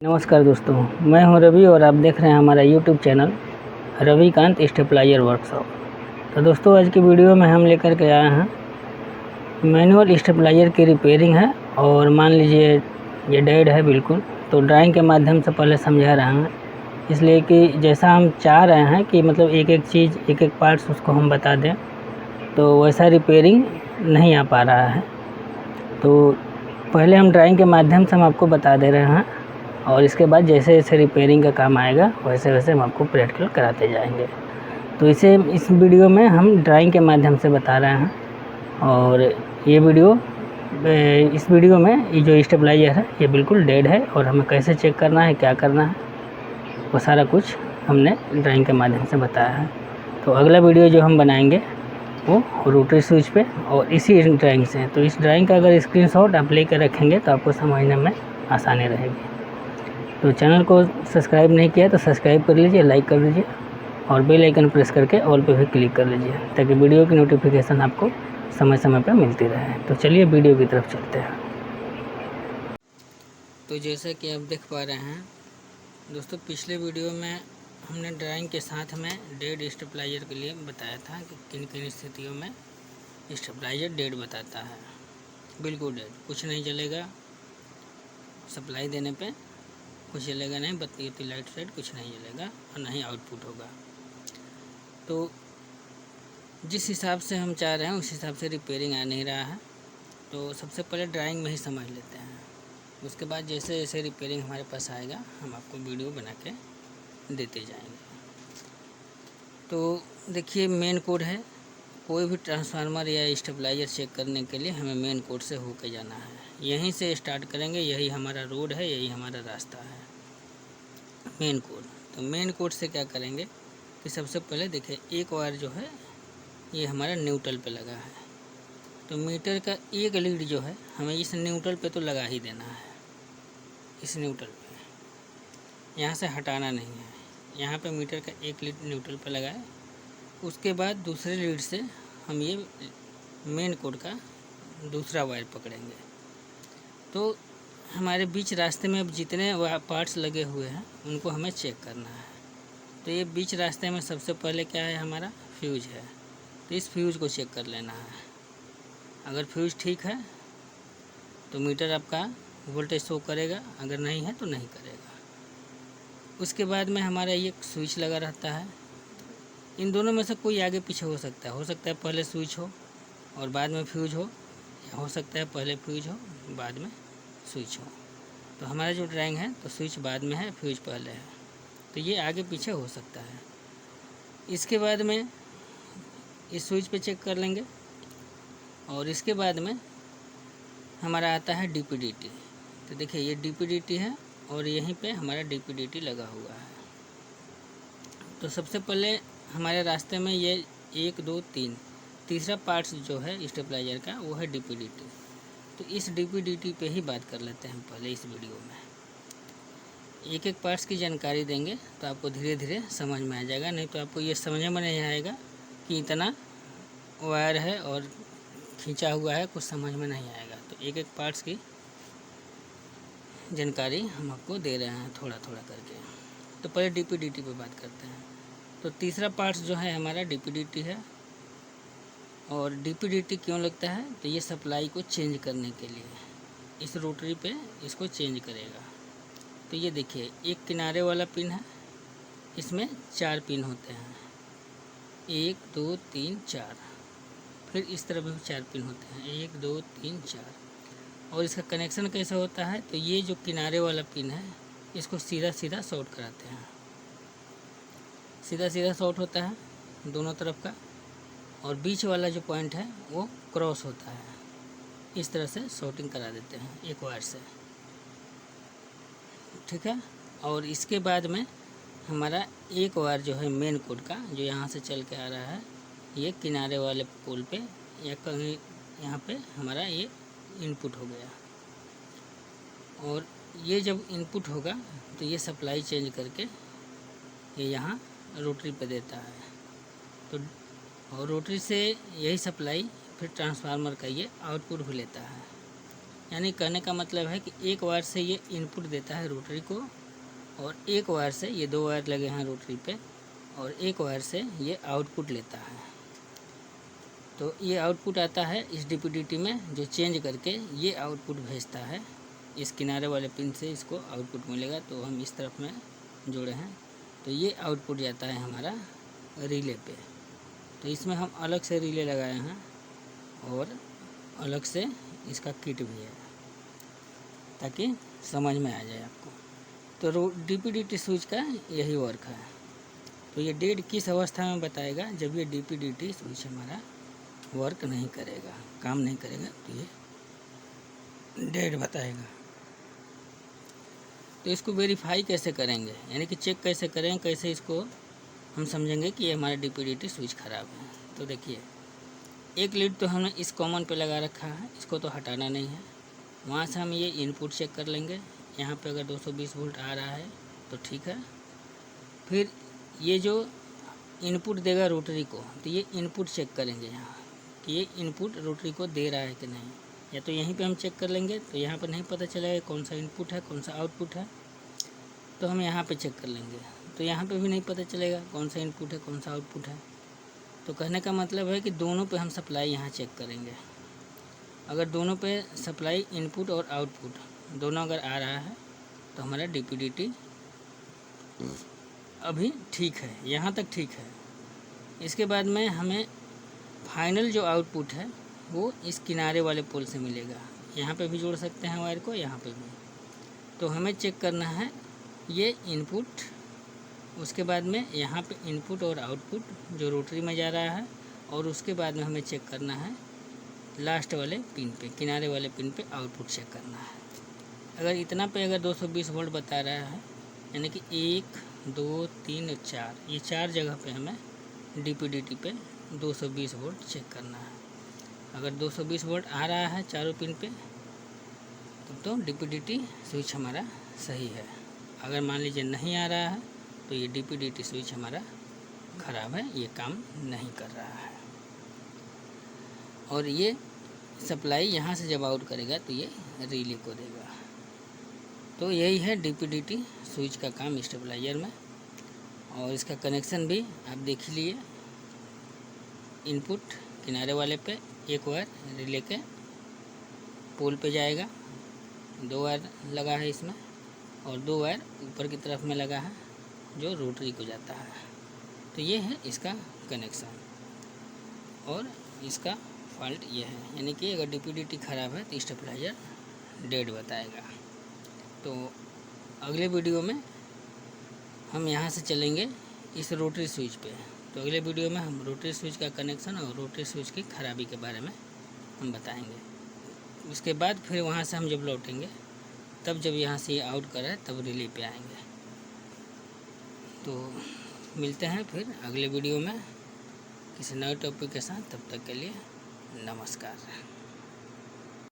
नमस्कार दोस्तों, मैं हूं रवि और आप देख रहे हैं हमारा YouTube channel Ravikant stabiliser workshop. तो दोस्तों, आज की वीडियो में हम लेकर के आए हैं मैनुअल स्टेपलाइजर की रिपेयरिंग है। और मान लीजिए ये डेड है बिल्कुल, तो ड्राइंग के माध्यम से पहले समझा रहे हैं, इसलिए कि जैसा हम चाह रहे हैं कि मतलब एक एक चीज़ एक एक पार्ट्स उसको हम बता दें, तो वैसा रिपेयरिंग नहीं आ पा रहा है। तो पहले हम ड्राइंग के माध्यम से हम आपको बता दे रहे हैं, और इसके बाद जैसे जैसे रिपेयरिंग का काम आएगा वैसे वैसे हम आपको प्रैक्टिकल कराते जाएंगे। तो इस वीडियो में हम ड्राइंग के माध्यम से बता रहे हैं। और इस वीडियो में ये जो स्टेबलाइजर है ये बिल्कुल डेड है, और हमें कैसे चेक करना है, क्या करना है, वो सारा कुछ हमने ड्राइंग के माध्यम से बताया है। तो अगला वीडियो जो हम बनाएंगे वो रोटरी स्विच पे और इसी ड्राइंग से। तो इस ड्राइंग का अगर स्क्रीनशॉट आप लेकर रखेंगे तो आपको समझने में आसानी रहेगी। तो चैनल को सब्सक्राइब नहीं किया तो सब्सक्राइब कर लीजिए, लाइक कर लीजिए और बेल आइकन प्रेस करके ऑल पे भी क्लिक कर लीजिए, ताकि वीडियो की नोटिफिकेशन आपको समय समय पर मिलती रहे। तो चलिए वीडियो की तरफ चलते हैं। तो जैसा कि आप देख पा रहे हैं दोस्तों, पिछले वीडियो में हमने ड्राइंग के साथ में डेड स्टेबलाइजर के लिए बताया था कि किन किन स्थितियों में स्टेबलाइजर डेड बताता है। बिल्कुल डेड, कुछ नहीं चलेगा, सप्लाई देने पे कुछ चलेगा नहीं, बत्ती की लाइट साइड कुछ नहीं चलेगा और नहीं आउटपुट होगा। तो जिस हिसाब से हम चाह रहे हैं उस हिसाब से रिपेयरिंग आ नहीं रहा है। तो सबसे पहले ड्राइंग में ही समझ लेते हैं, उसके बाद जैसे जैसे रिपेयरिंग हमारे पास आएगा हम आपको वीडियो बना के देते जाएंगे। तो देखिए, मेन कोड है। कोई भी ट्रांसफार्मर या स्टेबलाइजर चेक करने के लिए हमें मेन कोड से होके जाना है। यहीं से स्टार्ट करेंगे, यही हमारा रोड है, यही हमारा रास्ता है, मेन कोड। तो मेन कोड से क्या करेंगे कि सबसे पहले देखिए, एक वायर जो है ये हमारा न्यूट्रल पे लगा है। तो मीटर का एक लीड जो है हमें इस न्यूट्रल पे तो लगा ही देना है। इस न्यूट्रल पे यहाँ से हटाना नहीं है। यहाँ पे मीटर का एक लीड न्यूट्रल पे लगाए। उसके बाद दूसरे लीड से हम ये मेन कोड का दूसरा वायर पकड़ेंगे। तो हमारे बीच रास्ते में अब जितने पार्ट्स लगे हुए हैं उनको हमें चेक करना है। तो ये बीच रास्ते में सबसे पहले क्या है, हमारा फ्यूज है। तो इस फ्यूज़ को चेक कर लेना है। अगर फ्यूज़ ठीक है तो मीटर आपका वोल्टेज शो करेगा, अगर नहीं है तो नहीं करेगा। उसके बाद में हमारा ये स्विच लगा रहता है। इन दोनों में से कोई आगे पीछे हो सकता है पहले स्विच हो और बाद में फ्यूज हो, या हो सकता है पहले फ्यूज हो बाद में स्विच हो। तो हमारा जो ड्राइंग है तो स्विच बाद में है, फ्यूज पहले है, तो ये आगे पीछे हो सकता है। इसके बाद में इस स्विच पे चेक कर लेंगे। और इसके बाद में हमारा आता है डीपीडीटी। तो देखिए, ये डीपीडीटी है और यहीं पे हमारा डीपीडीटी लगा हुआ है। तो सबसे पहले हमारे रास्ते में ये 1 2 3 तीसरा पार्ट्स जो है स्टेबलाइजर का वो है डीपीडीटी। तो इस डीपीडीटी पे ही बात कर लेते हैं पहले इस वीडियो में। एक एक पार्ट्स की जानकारी देंगे तो आपको धीरे धीरे समझ में आ जाएगा, नहीं तो आपको ये समझ में नहीं आएगा कि इतना वायर है और खींचा हुआ है, कुछ समझ में नहीं आएगा। तो एक एक पार्ट्स की जानकारी हम आपको दे रहे हैं थोड़ा थोड़ा करके। तो पहले डीपीडीटी पे बात करते हैं। तो तीसरा पार्ट्स जो है हमारा डीपीडीटी है। और डीपीडीटी क्यों लगता है, तो ये सप्लाई को चेंज करने के लिए इस रोटरी पे इसको चेंज करेगा। तो ये देखिए, एक किनारे वाला पिन है, इसमें 4 पिन होते हैं, 1 2 3 4। फिर इस तरफ भी 4 पिन होते हैं, 1 2 3 4। और इसका कनेक्शन कैसे होता है, तो ये जो किनारे वाला पिन है इसको सीधा सीधा शॉर्ट कराते हैं। सीधा सीधा शॉर्ट होता है दोनों तरफ का, और बीच वाला जो पॉइंट है वो क्रॉस होता है। इस तरह से शॉर्टिंग करा देते हैं एक वायर से, ठीक है। और इसके बाद में हमारा एक वायर जो है मेन कोड का, जो यहाँ से चल के आ रहा है, ये किनारे वाले पोल पे या कहीं यहाँ पे हमारा ये इनपुट हो गया। और ये जब इनपुट होगा तो ये सप्लाई चेंज करके ये यहाँ रोटरी पे देता है। तो और रोटरी से यही सप्लाई फिर ट्रांसफार्मर का ये आउटपुट भी लेता है। यानी कहने का मतलब है कि एक वायर से ये इनपुट देता है रोटरी को, और एक वायर से, ये 2 वायर लगे हैं रोटरी पे, और एक वायर से ये आउटपुट लेता है। तो ये आउटपुट आता है इस DPDT में, जो चेंज करके ये आउटपुट भेजता है। इस किनारे वाले पिन से इसको आउटपुट मिलेगा, तो हम इस तरफ में जोड़े हैं, तो ये आउटपुट जाता है हमारा रिले पे। तो इसमें हम अलग से रिले लगाए हैं और अलग से इसका किट भी है, ताकि समझ में आ जाए आपको। तो DPDT स्विच का यही वर्क है। तो ये डेड किस अवस्था में बताएगा? जब ये DPDT स्विच हमारा वर्क नहीं करेगा, काम नहीं करेगा, तो ये डेड बताएगा। तो इसको वेरीफाई कैसे करेंगे, यानी कि चेक कैसे करेंगे, कैसे इसको हम समझेंगे कि ये हमारा DPDT स्विच ख़राब है? तो देखिए, एक लीड तो हमने इस कॉमन पे लगा रखा है, इसको तो हटाना नहीं है। वहाँ से हम ये इनपुट चेक कर लेंगे। यहाँ पे अगर 220 वोल्ट आ रहा है तो ठीक है। फिर ये जो इनपुट देगा रोटरी को, तो ये इनपुट चेक करेंगे यहाँ कि ये इनपुट रोटरी को दे रहा है कि नहीं। या तो यहीं पे हम चेक कर लेंगे, तो यहाँ पर नहीं पता चलेगा कौन सा इनपुट है कौन सा आउटपुट है, तो हम यहाँ पे चेक कर लेंगे, तो यहाँ पे भी नहीं पता चलेगा कौन सा इनपुट है कौन सा आउटपुट है। तो कहने का मतलब है कि दोनों पे हम सप्लाई यहाँ चेक करेंगे। अगर दोनों पे सप्लाई इनपुट और आउटपुट दोनों अगर आ रहा है तो हमारा DPDT अभी ठीक है, यहाँ तक ठीक है। इसके बाद में हमें फाइनल जो आउटपुट है वो इस किनारे वाले पोल से मिलेगा। यहाँ पे भी जोड़ सकते हैं वायर को, यहाँ पे भी। तो हमें चेक करना है ये इनपुट, उसके बाद में यहाँ पे इनपुट और आउटपुट जो रोटरी में जा रहा है, और उसके बाद में हमें चेक करना है लास्ट वाले पिन पे, किनारे वाले पिन पे आउटपुट चेक करना है। अगर इतना पे अगर 220 वोल्ट बता रहा है, यानी कि 1 2 3 4, ये 4 जगह पे हमें DPDT पे 220 वोल्ट चेक करना है। अगर 220 वोल्ट आ रहा है चारों पिन पे, तब तो DPDT स्विच हमारा सही है। अगर मान लीजिए नहीं आ रहा है, तो ये DPDT स्विच हमारा ख़राब है, ये काम नहीं कर रहा है। और ये सप्लाई यहाँ से जब आउट करेगा तो ये रिले को देगा। तो यही है DPDT स्विच का काम स्टेबलाइजर में। और इसका कनेक्शन भी आप देख लिए, इनपुट किनारे वाले पे एक वायर रिले के पोल पे जाएगा, 2 वायर लगा है इसमें, और 2 वायर ऊपर की तरफ में लगा है जो रोटरी को जाता है। तो ये है इसका कनेक्शन, और इसका फॉल्ट ये है, यानी कि अगर DPDT ख़राब है तो स्टेबलाइजर डेड बताएगा। तो अगले वीडियो में हम यहाँ से चलेंगे इस रोटरी स्विच पे। तो अगले वीडियो में हम रोटरी स्विच का कनेक्शन और रोटरी स्विच की ख़राबी के बारे में हम बताएंगे। उसके बाद फिर वहाँ से हम जब लौटेंगे, तब जब यहाँ से ये आउट कर रहा है तब रिले पे आएंगे। तो मिलते हैं फिर अगले वीडियो में किसी नए टॉपिक के साथ। तब तक के लिए नमस्कार।